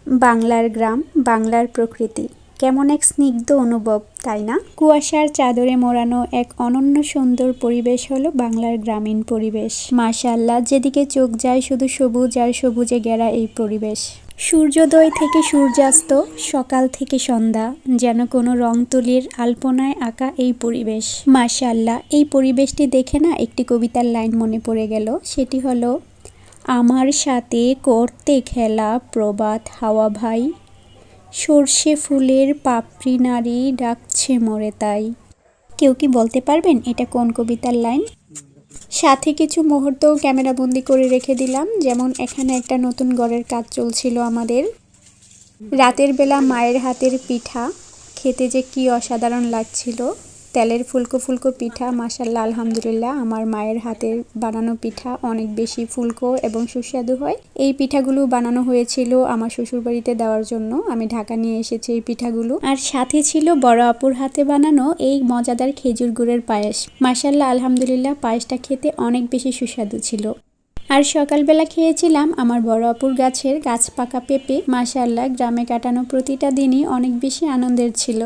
বাংলার গ্রাম, বাংলার প্রকৃতি কেমন এক স্নিগ্ধ অনুভব, তাই না? কুয়াশার চাদরে মোড়ানো এক অনন্য সুন্দর পরিবেশ হলো বাংলার গ্রামীণ পরিবেশ। মাশাআল্লাহ, যেদিকে চোখ যায় শুধু সবুজ আর সবুজে ঘেরা এই পরিবেশ। সূর্যোদয় থেকে সূর্যাস্ত, সকাল থেকে সন্ধ্যা, যেন কোনো রংতুলির আলপনায় আঁকা এই পরিবেশ। মাশাআল্লাহ, এই পরিবেশটি দেখে না একটি কবিতার লাইন মনে পড়ে গেল। সেটি হলো, আমার সাথে করতে খেলা প্রভাত হাওয়া ভাই, সর্ষে ফুলের পাপড়ি নারী ডাকছে মোরে তাই। কেউ কি বলতে পারবেন এটা কোন কবিতার লাইন? সাথে কিছু মুহূর্ত ক্যামেরাবন্দি করে রেখে দিলাম। যেমন এখানে একটা নতুন ঘরের কাজ চলছিল আমাদের। রাতের বেলা মায়ের হাতের পিঠা খেতে যে কি অসাধারণ লাগছিল। তেলের ফুলকো ফুলকো পিঠা, মাশাআল্লাহ আলহামদুলিল্লাহ, আমার মায়ের হাতের বানানো পিঠা অনেক বেশি ফুলকো এবং সুস্বাদু হয়। এই পিঠাগুলো বানানো হয়েছিল আমার শ্বশুরবাড়িতে দেওয়ার জন্য। আমি ঢাকা নিয়ে এসেছি এই পিঠাগুলো। আর সাথে ছিল বড় আপুর হাতে বানানো এই মজাদার খেজুর গুড়ের পায়েস। মাশাআল্লাহ আলহামদুলিল্লাহ, পায়েসটা খেতে অনেক বেশি সুস্বাদু ছিল। আর সকালবেলা খেয়েছিলাম আমার বড় আপুর গাছের গাছ পাকা পেঁপে। মাশাআল্লাহ, গ্রামে কাটানো প্রতিটা দিনই অনেক বেশি আনন্দের ছিল।